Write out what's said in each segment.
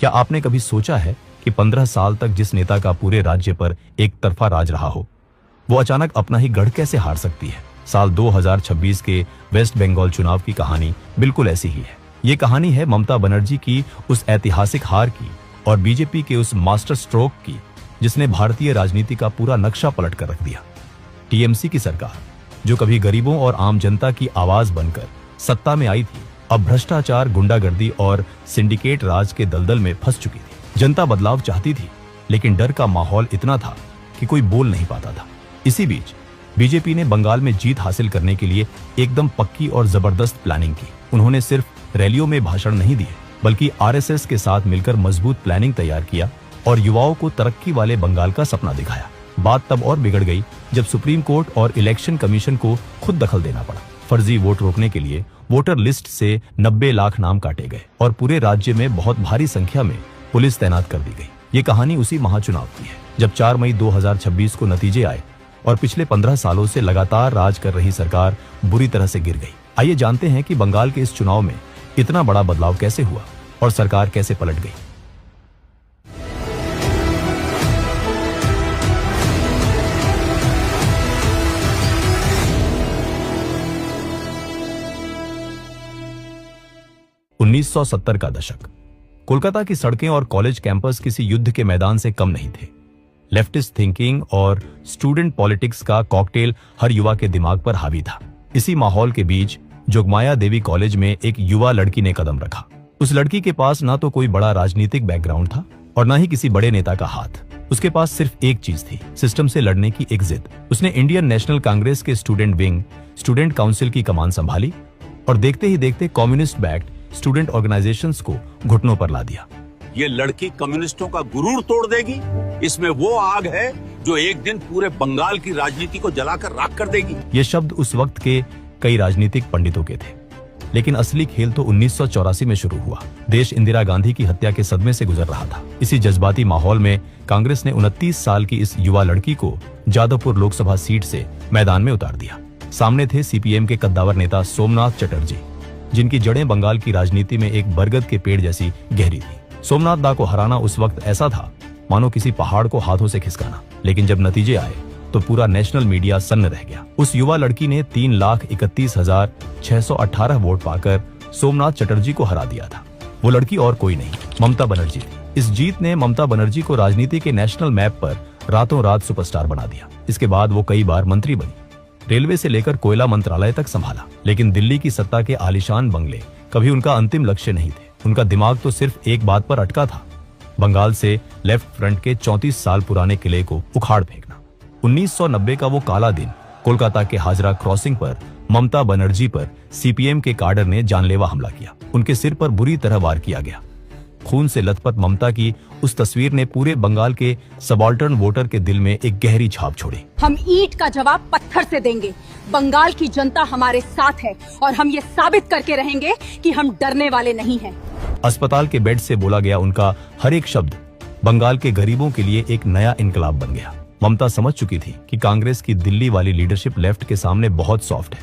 क्या आपने कभी सोचा है कि 15 साल तक जिस नेता का पूरे राज्य पर एक तरफा राज रहा हो, वो अचानक अपना ही गढ़ कैसे हार सकती है? साल 2026 के वेस्ट बंगाल चुनाव की कहानी बिल्कुल ऐसी ही है। ये कहानी है ममता बनर्जी की उस ऐतिहासिक हार की और बीजेपी के उस मास्टर स्ट्रोक की जिसने भारतीय राजनीति का पूरा नक्शा पलट कर रख दिया। टीएमसी की सरकार, जो कभी गरीबों और आम जनता की आवाज बनकर सत्ता में आई थी, अब भ्रष्टाचार, गुंडागर्दी और सिंडिकेट राज के दलदल में फंस चुकी थी। जनता बदलाव चाहती थी, लेकिन डर का माहौल इतना था कि कोई बोल नहीं पाता था। इसी बीच बीजेपी ने बंगाल में जीत हासिल करने के लिए एकदम पक्की और जबरदस्त प्लानिंग की। उन्होंने सिर्फ रैलियों में भाषण नहीं दिए, बल्कि आरएसएस के साथ मिलकर मजबूत प्लानिंग तैयार किया और युवाओं को तरक्की वाले बंगाल का सपना दिखाया। बात तब और बिगड़ गई जब सुप्रीम कोर्ट और इलेक्शन कमीशन को खुद दखल देना पड़ा। फर्जी वोट रोकने के लिए वोटर लिस्ट से 90 लाख नाम काटे गए और पूरे राज्य में बहुत भारी संख्या में पुलिस तैनात कर दी गई। ये कहानी उसी महाचुनाव की है जब 4 मई 2026 को नतीजे आए और पिछले 15 सालों से लगातार राज कर रही सरकार बुरी तरह से गिर गई। आइए जानते हैं कि बंगाल के इस चुनाव में इतना बड़ा बदलाव कैसे हुआ और सरकार कैसे पलट गई। उन्नीस 1970 का दशक। कोलकाता की सड़कें और कॉलेज कैंपस किसी युद्ध के मैदान से कम नहीं थे। लेफ्टिस्ट थिंकिंग और स्टूडेंट पॉलिटिक्स का कॉकटेल हर युवा के दिमाग पर हावी था। इसी माहौल के बीच जोगमाया देवी कॉलेज में एक युवा लड़की ने कदम रखा। उस लड़की के पास ना तो कोई बड़ा राजनीतिक बैकग्राउंड था और ना ही किसी बड़े नेता का हाथ। उसके पास सिर्फ एक चीज थी, सिस्टम से लड़ने की एक जिद। उसने इंडियन नेशनल कांग्रेस के स्टूडेंट विंग, स्टूडेंट काउंसिल की कमान संभाली और देखते ही देखते कम्युनिस्ट बैक्ड स्टूडेंट ऑर्गेनाइजेशंस को घुटनों पर ला दिया। ये लड़की कम्युनिस्टों का गुरूर तोड़ देगी। इसमें वो आग है जो एक दिन पूरे बंगाल की राजनीति को जलाकर राख कर देगी। ये शब्द उस वक्त के कई राजनीतिक पंडितों के थे, लेकिन असली खेल तो 1984 में शुरू हुआ। देश इंदिरा गांधी की हत्या के सदमे से गुजर रहा था। इसी जज्बाती माहौल में कांग्रेस ने 29 साल की इस युवा लड़की को जादवपुर लोकसभा सीट से मैदान में उतार दिया। सामने थे सीपीएम के कद्दावर नेता सोमनाथ चटर्जी, जिनकी जड़ें बंगाल की राजनीति में एक बरगद के पेड़ जैसी गहरी थी। सोमनाथ दा को हराना उस वक्त ऐसा था मानो किसी पहाड़ को हाथों से खिसकाना। लेकिन जब नतीजे आए तो पूरा नेशनल मीडिया सन्न रह गया। उस युवा लड़की ने 3,31,618 वोट पाकर सोमनाथ चटर्जी को हरा दिया था। वो लड़की और कोई नहीं, ममता बनर्जी थी। इस जीत ने ममता बनर्जी को राजनीति के नेशनल मैप पर रातों रात सुपरस्टार बना दिया। इसके बाद वो कई बार मंत्री बनी, रेलवे से लेकर कोयला मंत्रालय तक संभाला। लेकिन दिल्ली की सत्ता के आलीशान बंगले कभी उनका अंतिम लक्ष्य नहीं थे। उनका दिमाग तो सिर्फ एक बात पर अटका था, बंगाल से लेफ्ट फ्रंट के 34 साल पुराने किले को उखाड़ फेंकना। 1990 का वो काला दिन, कोलकाता के हाजरा क्रॉसिंग पर ममता बनर्जी पर सीपीएम के काडर ने जानलेवा हमला किया। उनके सिर पर बुरी तरह वार किया गया। खून से लथपथ ममता की उस तस्वीर ने पूरे बंगाल के सबाल्टर्न वोटर के दिल में एक गहरी छाप छोड़ी। हम ईंट का जवाब पत्थर से देंगे। बंगाल की जनता हमारे साथ है और हम ये साबित करके रहेंगे कि हम डरने वाले नहीं हैं। अस्पताल के बेड से बोला गया उनका हर एक शब्द बंगाल के गरीबों के लिए एक नया इनकलाब बन गया। ममता समझ चुकी थी कि कांग्रेस की दिल्ली वाली लीडरशिप लेफ्ट के सामने बहुत सॉफ्ट है।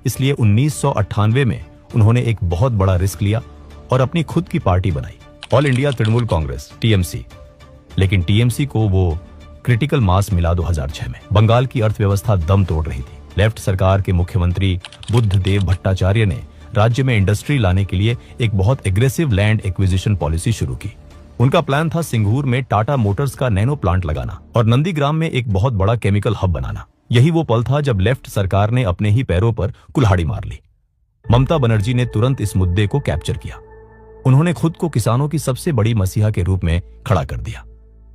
इसलिए 1998 में उन्होंने एक बहुत बड़ा रिस्क लिया और अपनी खुद की पार्टी बनाई, all India Trinamool Congress, TMC. लेकिन टीएमसी को वो क्रिटिकल मास मिला 2006 में। बंगाल की अर्थव्यवस्था दम तोड़ रही थी। लेफ्ट सरकार के मुख्यमंत्री बुद्धदेव भट्टाचार्य ने राज्य में इंडस्ट्री लाने के लिए एक बहुत एग्रेसिव लैंड एक्विजिशन पॉलिसी शुरू की। उनका प्लान था सिंगूर में टाटा मोटर्स का नैनो प्लांट लगाना और नंदीग्राम में एक बहुत बड़ा केमिकल हब बनाना। यही वो पल था जब लेफ्ट सरकार ने अपने ही पैरों पर कुल्हाड़ी मार ली। ममता बनर्जी ने तुरंत इस मुद्दे को कैप्चर किया। उन्होंने खुद को किसानों की सबसे बड़ी मसीहा के रूप में खड़ा कर दिया।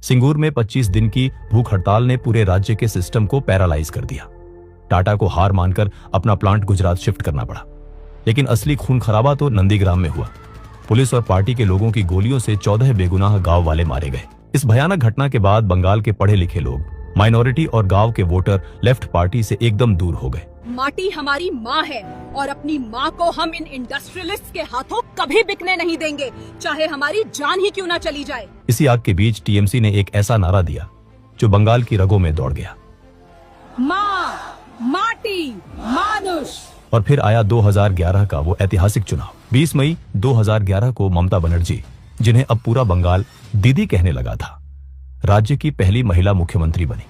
सिंगूर में 25 दिन की भूख हड़ताल ने पूरे राज्य के सिस्टम को पैरालाइज कर दिया। टाटा को हार मानकर अपना प्लांट गुजरात शिफ्ट करना पड़ा। लेकिन असली खून खराबा तो नंदीग्राम में हुआ। पुलिस और पार्टी के लोगों की गोलियों से 14 बेगुनाह गांव वाले मारे गए। इस भयानक घटना के बाद बंगाल के पढ़े लिखे लोग, माइनॉरिटी और गांव के वोटर लेफ्ट पार्टी से एकदम दूर हो गए। माटी हमारी माँ है और अपनी माँ को हम इन इंडस्ट्रियलिस्ट के हाथों कभी बिकने नहीं देंगे, चाहे हमारी जान ही क्यों ना चली जाए। इसी आग के बीच टीएमसी ने एक ऐसा नारा दिया जो बंगाल की रगों में दौड़ गया, माँ, माटी, मानुष। और फिर आया 2011 का वो ऐतिहासिक चुनाव। 20 मई 2011 को ममता बनर्जी जिन्हें अब पूरा बंगाल दीदी कहने लगा था। राज्य की पहली महिला मुख्यमंत्री बनी।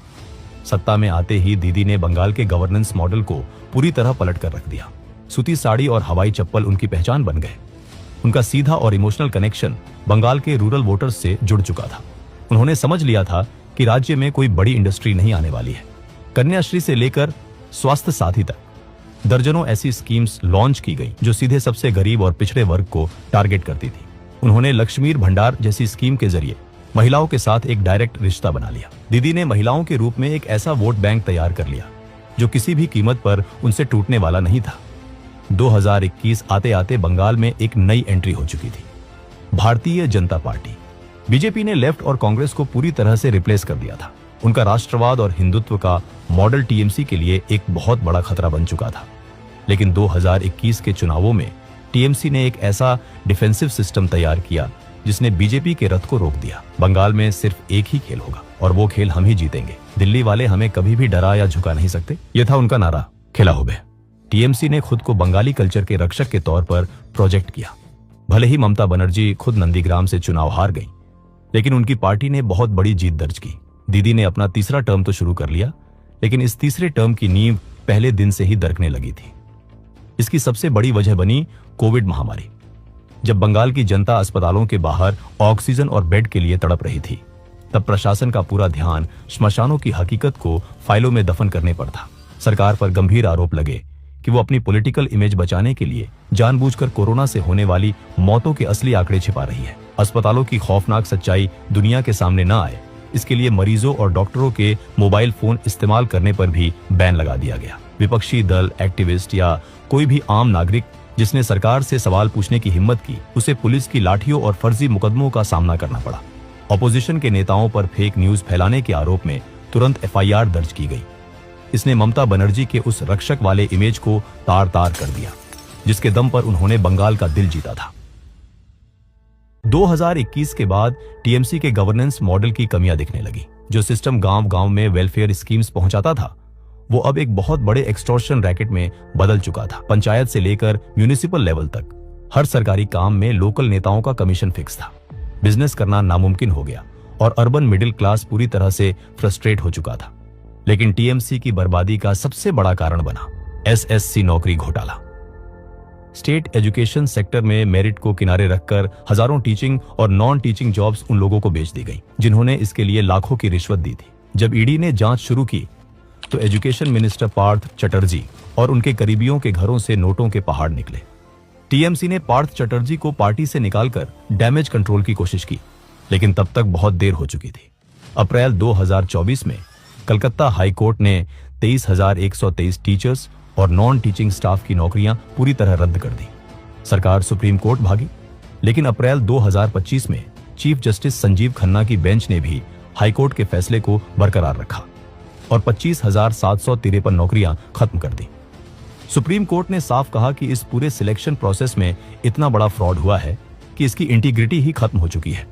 सत्ता में आते ही दीदी ने बंगाल के गवर्नेंस मॉडल को पूरी तरह पलट कर रख दिया। सूती साड़ी और हवाई चप्पल उनकी पहचान बन गए। उनका सीधा और इमोशनल कनेक्शन बंगाल के रूरल वोटर्स से जुड़ चुका था। उन्होंने समझ लिया था कि राज्य में कोई बड़ी इंडस्ट्री नहीं आने वाली है। कन्याश्री से लेकर स्वास्थ्य साथी तक दर्जनों ऐसी स्कीम्स लॉन्च की गई जो सीधे सबसे गरीब और पिछड़े वर्ग को टारगेट करती थी। उन्होंने लक्ष्मीर भंडार जैसी स्कीम के जरिए महिलाओं के साथ एक डायरेक्ट रिश्ता बना लिया। दीदी ने महिलाओं के रूप में एक ऐसा वोट बैंक तैयार कर लिया जो किसी भी कीमत पर उनसे टूटने वाला नहीं था। 2021 आते आते बंगाल में एक नई एंट्री हो चुकी थी, भारतीय जनता पार्टी। बीजेपी ने लेफ्ट और कांग्रेस को पूरी तरह से रिप्लेस कर दिया था। उनका राष्ट्रवाद और हिंदुत्व का मॉडल टीएमसी के लिए एक बहुत बड़ा खतरा बन चुका था। लेकिन 2021 के चुनावों में टीएमसी ने एक ऐसा डिफेंसिव सिस्टम तैयार किया जिसने बीजेपी के रथ को रोक दिया। बंगाल में सिर्फ एक ही खेल होगा और वो खेल हम ही जीतेंगे। दिल्ली वाले हमें कभी भी डरा या झुका नहीं सकते, ये था उनका नारा। खिला हो बे। टीएमसी ने खुद को बंगाली कल्चर के रक्षक के तौर पर प्रोजेक्ट किया। भले ही ममता बनर्जी खुद नंदीग्राम से चुनाव हार गई, लेकिन उनकी पार्टी ने बहुत बड़ी जीत दर्ज की। दीदी ने अपना तीसरा टर्म तो शुरू कर लिया, लेकिन इस तीसरे टर्म की नींव पहले दिन से ही दरकने लगी थी। इसकी सबसे बड़ी वजह बनी कोविड महामारी। जब बंगाल की जनता अस्पतालों के बाहर ऑक्सीजन और बेड के लिए तड़प रही थी, तब प्रशासन का पूरा ध्यान श्मशानों की हकीकत को फाइलों में दफन करने पर था। सरकार पर गंभीर आरोप लगे कि वो अपनी पॉलिटिकल इमेज बचाने के लिए जानबूझकर कोरोना से होने वाली मौतों के असली आंकड़े छिपा रही है। अस्पतालों की खौफनाक सच्चाई दुनिया के सामने न आए, इसके लिए मरीजों और डॉक्टरों के मोबाइल फोन इस्तेमाल करने पर भी बैन लगा दिया गया। विपक्षी दल, एक्टिविस्ट या कोई भी आम नागरिक जिसने सरकार से सवाल पूछने की हिम्मत की, उसे पुलिस की लाठियों और फर्जी मुकदमों का सामना करना पड़ा। ऑपोजिशन के नेताओं पर फेक न्यूज फैलाने के आरोप में तुरंत एफआईआर दर्ज की गई। इसने ममता बनर्जी के उस रक्षक वाले इमेज को तार तार कर दिया, जिसके दम पर उन्होंने बंगाल का दिल जीता था। 2021 के बाद टीएमसी के गवर्नेंस मॉडल की कमियां दिखने लगी। जो सिस्टम गांव-गांव में वेलफेयर स्कीम्स पहुंचाता था, वो अब एक बहुत बड़े एक्सटॉर्शन रैकेट में बदल चुका था। पंचायत से लेकर म्यूनिसिपल लेवल तक हर सरकारी काम में लोकल नेताओं का कमीशन फिक्स था। बिजनेस करना नामुमकिन हो गया और अर्बन मिडिल क्लास पूरी तरह से फ्रस्ट्रेट हो चुका था। लेकिन टीएमसी की बर्बादी का सबसे बड़ा कारण बना एसएससी नौकरी घोटाला। स्टेट एजुकेशन सेक्टर में मेरिट को किनारे रखकर हजारों टीचिंग और नॉन टीचिंग जॉब्स उन लोगों को बेच दी गई जिन्होंने इसके लिए लाखों की रिश्वत दी थी। जब ईडी ने जांच शुरू की तो एजुकेशन मिनिस्टर पार्थ चटर्जी और उनके करीबियों के घरों से नोटों के पहाड़ निकले। टीएमसी ने पार्थ चटर्जी को पार्टी से निकालकर डैमेज कंट्रोल की कोशिश की, लेकिन तब तक बहुत देर हो चुकी थी। अप्रैल 2024 में कलकत्ता हाई कोर्ट ने 23,123 टीचर्स और नॉन टीचिंग स्टाफ की नौकरियां पूरी तरह रद्द कर दी। सरकार सुप्रीम कोर्ट भागी, लेकिन अप्रैल 2025 में चीफ जस्टिस संजीव खन्ना की बेंच ने भी हाईकोर्ट के फैसले को बरकरार रखा और 25,753 नौकरियां खत्म कर दी। सुप्रीम कोर्ट ने साफ कहा कि इस पूरे सिलेक्शन प्रोसेस में इतना बड़ा फ्रॉड हुआ है कि इसकी इंटीग्रिटी ही खत्म हो चुकी है।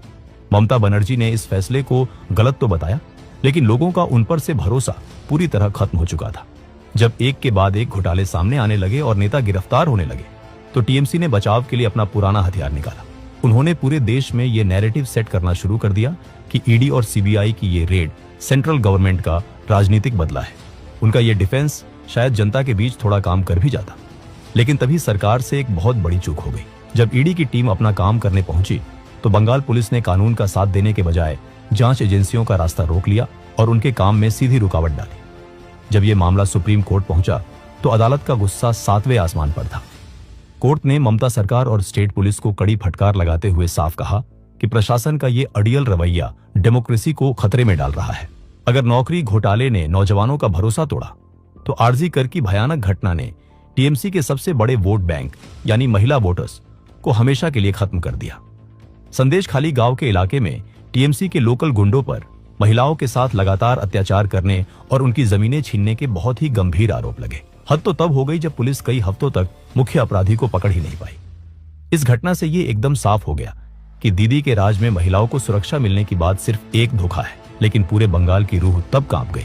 ममता बनर्जी ने इस फैसले को गलत तो बताया, लेकिन लोगों का उन पर से भरोसा पूरी तरह खत्म हो चुका था। जब एक के बाद एक घोटाले सामने आने लगे और नेता गिरफ्तार होने लगे, तो टीएमसी ने बचाव के लिए अपना पुराना हथियार निकाला। उन्होंने पूरे देश में ये नैरेटिव सेट करना शुरू कर दिया कि ईडी और सीबीआई की ये रेड सेंट्रल गवर्नमेंट का राजनीतिक बदला है। उनका ये डिफेंस शायद जनता के बीच थोड़ा काम कर भी जाता, लेकिन तभी सरकार से एक बहुत बड़ी चूक हो गई। जब ईडी की टीम अपना काम करने पहुंची तो बंगाल पुलिस ने कानून का साथ देने के बजाय जांच एजेंसियों का रास्ता रोक लिया और उनके काम में सीधी रुकावट डाली। जब यह मामला सुप्रीम कोर्ट पहुंचा तो अदालत का गुस्सा 7वें आसमान पर था। कोर्ट ने ममता सरकार और स्टेट पुलिस को कड़ी फटकार लगाते हुए साफ कहा कि प्रशासन का ये अड़ियल रवैया डेमोक्रेसी को खतरे में डाल रहा है। अगर नौकरी घोटाले ने नौजवानों का भरोसा तोड़ा, तो आरजी कर की भयानक घटना ने टीएमसी के सबसे बड़े वोट बैंक यानी महिला वोटर्स को हमेशा के लिए खत्म कर दिया। संदेशखाली गांव के इलाके में टीएमसी के लोकल गुंडों पर महिलाओं के साथ लगातार अत्याचार करने और उनकी जमीनें छीनने के बहुत ही गंभीर आरोप लगे। हद तो तब हो गई जब पुलिस कई हफ्तों तक मुख्य अपराधी को पकड़ ही नहीं पाई। इस घटना से ये एकदम साफ हो गया कि दीदी के राज में महिलाओं को सुरक्षा मिलने की बात सिर्फ एक धोखा है। लेकिन पूरे बंगाल की रूह तब कांप गई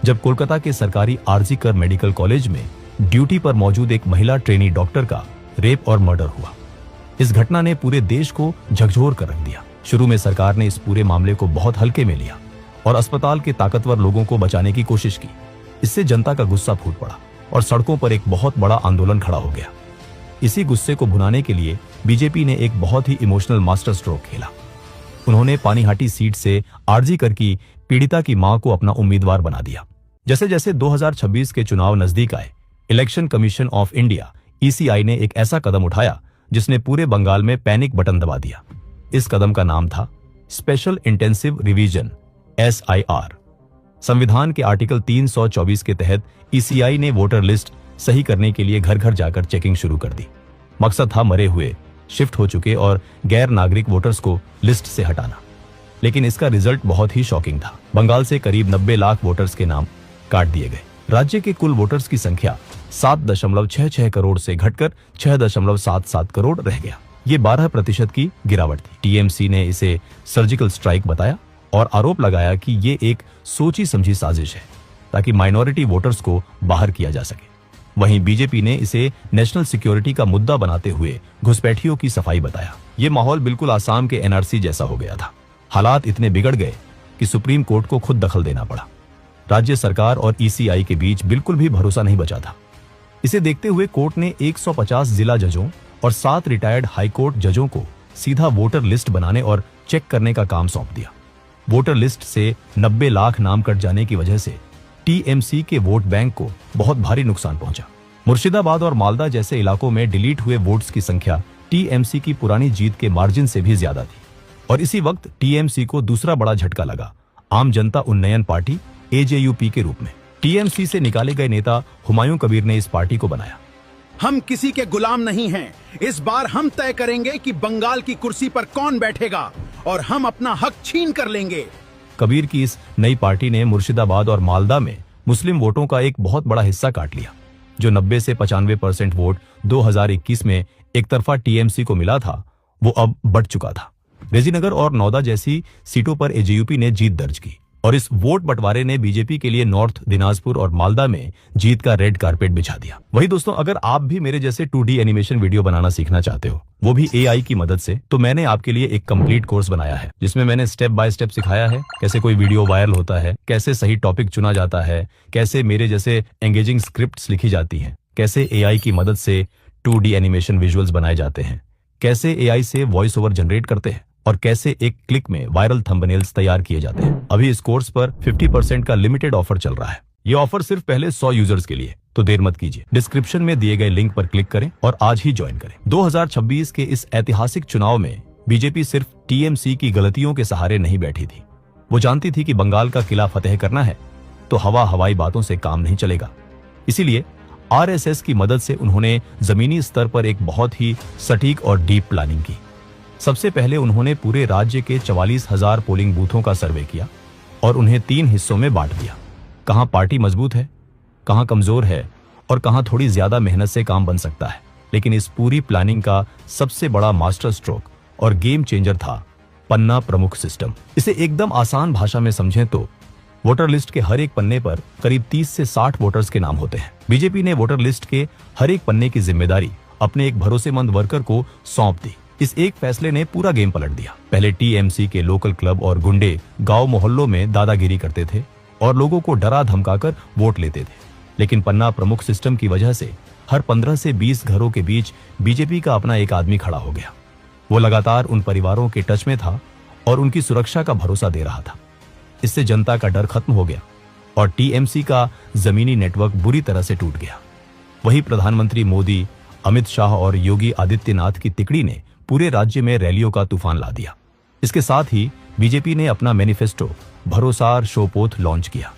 जब कोलकाता के सरकारी आरजी कर मेडिकल कॉलेज में ड्यूटी पर मौजूद एक महिला ट्रेनी डॉक्टर का रेप और मर्डर हुआ। इस घटना ने पूरे देश को झकझोर कर रख दिया। शुरू में सरकार ने इस पूरे मामले को बहुत हल्के में लिया और अस्पताल के ताकतवर लोगों को बचाने की कोशिश की। इससे जनता का गुस्सा फूट पड़ा और सड़कों पर एक बहुत बड़ा आंदोलन खड़ा हो गया। इसी गुस्से को भुनाने के लिए बीजेपी ने एक बहुत ही इमोशनल मास्टर स्ट्रोक खेला। उन्होंने पानीहाटी सीट से आरजी कर की पीड़िता की मां को अपना उम्मीदवार बना दिया। जैसे जैसे 2026 के चुनाव नजदीक आए, election commission of India (ECI) ने एक ऐसा कदम उठाया जिसने पूरे बंगाल में पैनिक बटन दबा दिया। इस कदम का नाम था स्पेशल इंटेंसिव रिवीजन (SIR). संविधान के आर्टिकल 324 के तहत ECI ने वोटर लिस्ट सही करने के लिए घर घर जाकर चेकिंग शुरू कर दी। मकसद था मरे हुए, शिफ्ट हो चुके और गैर नागरिक वोटर्स को लिस्ट से हटाना। लेकिन इसका रिजल्ट बहुत ही शॉकिंग था। बंगाल से करीब 90 लाख वोटर्स के नाम काट दिए गए। राज्य के कुल वोटर्स की संख्या 7.66 करोड़ से घटकर 6.77 करोड़ रह गया। ये 12% की गिरावट थी। TMC ने इसे सर्जिकल स्ट्राइक बताया और आरोप लगाया कि ये एक सोची समझी साजिश है ताकि माइनॉरिटी वोटर्स को बाहर किया जा सके। वहीं बीजेपी ने इसे नेशनल सिक्योरिटी का मुद्दा बनाते हुए घुसपैठियों की सफाई बताया। ये माहौल बिल्कुल आसाम के NRC जैसा हो गया था। हालात इतने बिगड़ गए कि सुप्रीम कोर्ट को खुद दखल देना पड़ा। राज्य सरकार और ECI के बीच बिल्कुल भी भरोसा नहीं बचा था। इसे देखते हुए कोर्ट ने 150 जिला जजों और 7 रिटायर्ड हाईकोर्ट जजों को सीधा वोटर लिस्ट बनाने और चेक करने का काम सौंप दिया। वोटर लिस्ट से 90 लाख नाम कट जाने की वजह से TMC के वोट बैंक को बहुत भारी नुकसान पहुंचा। मुर्शिदाबाद और मालदा जैसे इलाकों में डिलीट हुए वोट्स की संख्या TMC की पुरानी जीत के मार्जिन से भी ज्यादा थी। और इसी वक्त TMC को दूसरा बड़ा झटका लगा आम जनता उन्नयन पार्टी AJUP के रूप में। TMC से निकाले गए नेता हुमायूं कबीर ने इस पार्टी को बनाया। हम किसी के गुलाम नहीं हैं। इस बार हम तय करेंगे कि बंगाल की कुर्सी पर कौन बैठेगा और हम अपना हक छीन कर लेंगे। कबीर की इस नई पार्टी ने मुर्शिदाबाद और मालदा में मुस्लिम वोटों का एक बहुत बड़ा हिस्सा काट लिया। जो 90 से 95% वोट 2021 में एक तरफा TMC को मिला था, वो अब बढ़ चुका था। रेजीनगर और नौदा जैसी सीटों पर AJUP ने जीत दर्ज की और इस वोट बंटवारे ने बीजेपी के लिए नॉर्थ दिनाजपुर और मालदा में जीत का रेड कारपेट बिछा दिया। वही दोस्तों, अगर आप भी मेरे जैसे 2D एनिमेशन वीडियो बनाना सीखना चाहते हो, वो भी AI की मदद से, तो मैंने आपके लिए एक कंप्लीट कोर्स बनाया है जिसमें मैंने स्टेप बाय स्टेप सिखाया है कैसे कोई वीडियो वायरल होता है, कैसे सही टॉपिक चुना जाता है, कैसे मेरे जैसे एंगेजिंग स्क्रिप्ट्स लिखी जाती हैं, कैसे AI की मदद से 2D एनिमेशन विजुअल्स बनाए जाते हैं, कैसे AI से वॉइस ओवर जनरेट करते हैं और कैसे एक क्लिक में वायरल थंबनेल्स तैयार किए जाते हैं। अभी इस कोर्स पर 50% का लिमिटेड ऑफर चल रहा है। ये ऑफर सिर्फ पहले 100 यूजर्स के लिए, तो देर मत कीजिए। डिस्क्रिप्शन में दिए गए लिंक पर क्लिक करें और आज ही ज्वाइन करें। 2026 के इस ऐतिहासिक चुनाव में बीजेपी सिर्फ TMC की गलतियों के सहारे नहीं बैठी थी। वो जानती थी कि बंगाल का किला फतेह करना है तो हवाई बातों से काम नहीं चलेगा। इसीलिए RSS की मदद से उन्होंने जमीनी स्तर पर एक बहुत ही सटीक और डीप प्लानिंग की। सबसे पहले उन्होंने पूरे राज्य के 44,000 पोलिंग बूथों का सर्वे किया और उन्हें 3 हिस्सों में बांट दिया। कहां पार्टी मजबूत है, कहां कमजोर है और कहां थोड़ी ज्यादा मेहनत से काम बन सकता है। लेकिन इस पूरी प्लानिंग का सबसे बड़ा मास्टर स्ट्रोक और गेम चेंजर था पन्ना प्रमुख सिस्टम। इसे एकदम आसान भाषा में समझें तो वोटर लिस्ट के हर एक पन्ने पर करीब 30 से 60 वोटर्स के नाम होते हैं। बीजेपी ने वोटर लिस्ट के हर एक पन्ने की जिम्मेदारी अपने एक भरोसेमंद वर्कर को सौंप दी। इस एक फैसले ने पूरा गेम पलट दिया। पहले TMC के लोकल क्लब और गुंडे गांव मोहल्लों में दादागिरी करते थे और लोगों को डरा धमकाकर वोट लेते थे। लेकिन पन्ना प्रमुख सिस्टम की वजह से हर 15 से 20 घरों के बीच बीजेपी का अपना एक आदमी खड़ा हो गया। वो लगातार उन परिवारों के टच में था और उनकी सुरक्षा का भरोसा दे रहा था। इससे जनता का डर खत्म हो गया और TMC का जमीनी नेटवर्क बुरी तरह से टूट गया। वही प्रधानमंत्री मोदी, अमित शाह और योगी आदित्यनाथ की तिकड़ी ने पूरे राज्य में रैलियों का तूफान ला दिया। इसके साथ ही बीजेपी ने अपना मैनिफेस्टो भरोसार शोपोथ लॉन्च किया।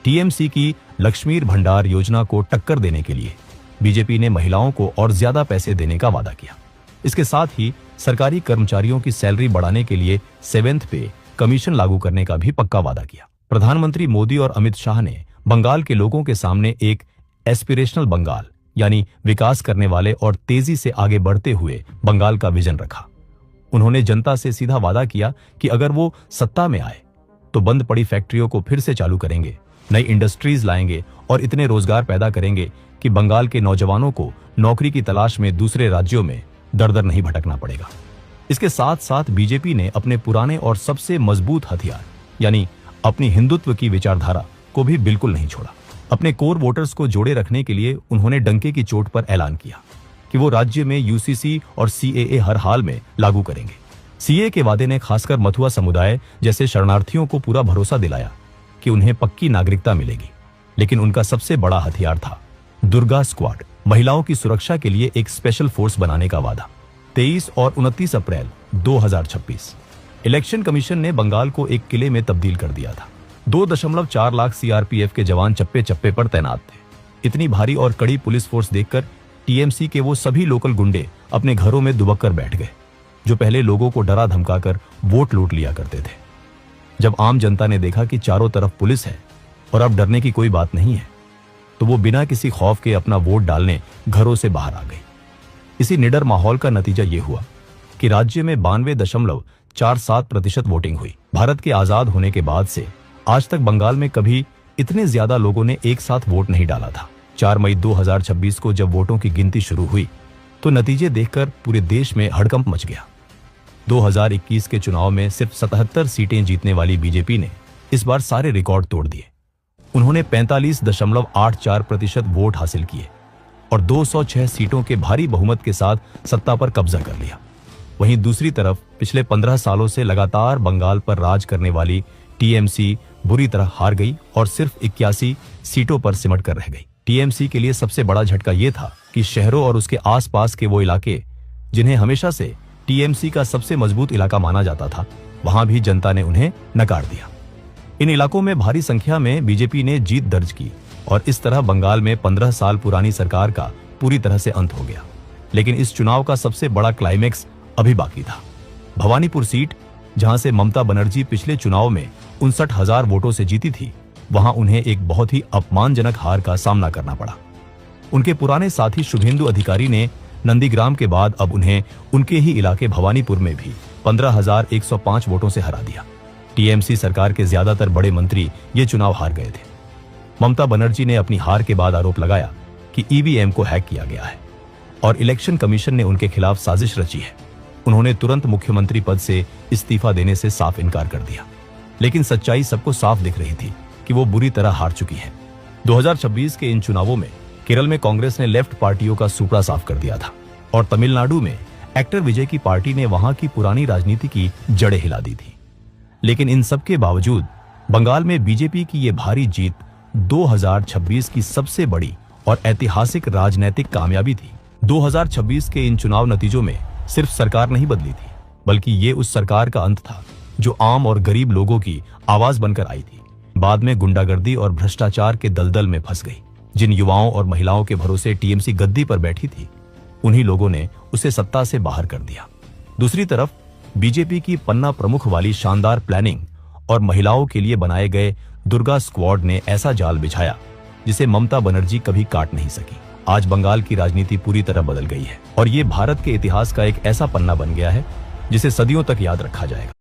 TMC की लक्ष्मीर भंडार योजना को टक्कर देने के लिए बीजेपी ने महिलाओं को और ज्यादा पैसे देने का वादा किया। इसके साथ ही सरकारी कर्मचारियों की सैलरी बढ़ाने के लिए 7th पे कमीशन लागू करने का भी पक्का वादा किया। प्रधानमंत्री मोदी और अमित शाह ने बंगाल के लोगों के सामने एक एस्पिरेशनल बंगाल यानी विकास करने वाले और तेजी से आगे बढ़ते हुए बंगाल का विजन रखा। उन्होंने जनता से सीधा वादा किया कि अगर वो सत्ता में आए तो बंद पड़ी फैक्ट्रियों को फिर से चालू करेंगे, नई इंडस्ट्रीज लाएंगे और इतने रोजगार पैदा करेंगे कि बंगाल के नौजवानों को नौकरी की तलाश में दूसरे राज्यों में दर दर नहीं भटकना पड़ेगा। इसके साथ साथ बीजेपी ने अपने पुराने और सबसे मजबूत हथियार यानी अपनी हिंदुत्व की विचारधारा को भी बिल्कुल नहीं छोड़ा। अपने कोर वोटर्स को जोड़े रखने के लिए उन्होंने डंके की चोट पर ऐलान किया कि वो राज्य में यूसीसी और सीएए हर हाल में लागू करेंगे। सीए के वादे ने खासकर मथुआ समुदाय जैसे शरणार्थियों को पूरा भरोसा दिलाया कि उन्हें पक्की नागरिकता मिलेगी। लेकिन उनका सबसे बड़ा हथियार था दुर्गा स्क्वाड, महिलाओं की सुरक्षा के लिए एक स्पेशल फोर्स बनाने का वादा। 23 और 29 अप्रैल 2026 इलेक्शन कमीशन ने बंगाल को एक किले में तब्दील कर दिया था। 2.4 लाख सीआरपीएफ के जवान चप्पे चप्पे पर तैनात थे। इतनी भारी और कड़ी पुलिस फोर्स देखकर टीएमसी के वो सभी लोकल गुंडे अपने घरों में दुबक कर बैठ गए जो पहले लोगों को डरा धमकाकर वोट लूट लिया करते थे। जब आम जनता ने देखा कि चारों तरफ पुलिस है और अब डरने की कोई बात नहीं है, तो वो बिना किसी खौफ के अपना वोट डालने घरों से बाहर आ गई। इसी निडर माहौल का नतीजा ये हुआ कि राज्य में 92.47% वोटिंग हुई। भारत के आजाद होने के बाद से आज तक बंगाल में कभी इतने ज्यादा लोगों ने एक साथ वोट नहीं डाला था। 4 मई 2026 को जब वोटों की गिनती शुरू हुई तो नतीजे देखकर पूरे देश में हड़कंप मच गया। 2021 के चुनाव में सिर्फ 77 सीटें जीतने वाली बीजेपी ने इस बार सारे रिकॉर्ड तोड़ दिए। उन्होंने 45.84% वोट हासिल किए और 206 सीटों के भारी बहुमत के साथ सत्ता पर कब्जा कर लिया। वहीं दूसरी तरफ पिछले 15 सालों से लगातार बंगाल पर राज करने वाली टीएमसी बुरी तरह हार गई और सिर्फ 81 सीटों पर सिमट कर रह गई। टीएमसी के लिए सबसे बड़ा झटका यह था कि शहरों और उसके आसपास के वो इलाके जिन्हें हमेशा से टीएमसी का सबसे मजबूत इलाका माना जाता था, वहां भी जनता ने उन्हें नकार दिया। इन इलाकों में भारी संख्या में बीजेपी ने जीत दर्ज की और इस तरह बंगाल में 15 साल पुरानी सरकार का पूरी तरह से अंत हो गया। लेकिन इस चुनाव का सबसे बड़ा क्लाइमेक्स अभी बाकी था। भवानीपुर सीट, जहां से ममता बनर्जी पिछले चुनाव में 59,000 वोटों से जीती थी, वहां उन्हें एक बहुत ही अपमानजनक हार का सामना करना पड़ा। उनके पुराने साथी शुभेंदु अधिकारी ने नंदीग्राम के बाद अब उन्हें उनके ही इलाके भवानीपुर में भी 15,105 वोटों से हरा दिया। टीएमसी सरकार के ज्यादातर बड़े मंत्री ये चुनाव हार गए थे। ममता बनर्जी ने अपनी हार के बाद आरोप लगाया कि ईवीएम को हैक किया गया है और इलेक्शन कमीशन ने उनके खिलाफ साजिश रची है। उन्होंने तुरंत मुख्यमंत्री पद से इस्तीफा देने से साफ इनकार कर दिया। लेकिन सच्चाई सबको साफ दिख रही थी कि वो बुरी तरह हार चुकी है। 2026 के इन चुनावों में केरल में कांग्रेस ने लेफ्ट पार्टियों का सुपड़ा साफ कर दिया था और तमिलनाडु में एक्टर विजय की पार्टी ने वहां की पुरानी राजनीति की जड़ें हिला दी थी। लेकिन इन सब के बावजूद बंगाल में बीजेपी की ये भारी जीत 2026 की सबसे बड़ी और ऐतिहासिक राजनीतिक कामयाबी थी। 2026 के इन चुनाव नतीजों में सिर्फ सरकार नहीं बदली थी, बल्कि ये उस सरकार का अंत था जो आम और गरीब लोगों की आवाज बनकर आई थी। बाद में गुंडागर्दी और भ्रष्टाचार के दलदल में फंस गई। जिन युवाओं और महिलाओं के भरोसे टीएमसी गद्दी पर बैठी थी, उन्हीं लोगों ने उसे सत्ता से बाहर कर दिया। दूसरी तरफ बीजेपी की पन्ना प्रमुख वाली शानदार प्लानिंग और महिलाओं के लिए बनाए गए दुर्गा स्क्वाड ने ऐसा जाल बिछाया जिसे ममता बनर्जी कभी काट नहीं सकी। आज बंगाल की राजनीति पूरी तरह बदल गई है और ये भारत के इतिहास का एक ऐसा पन्ना बन गया है जिसे सदियों तक याद रखा जाएगा।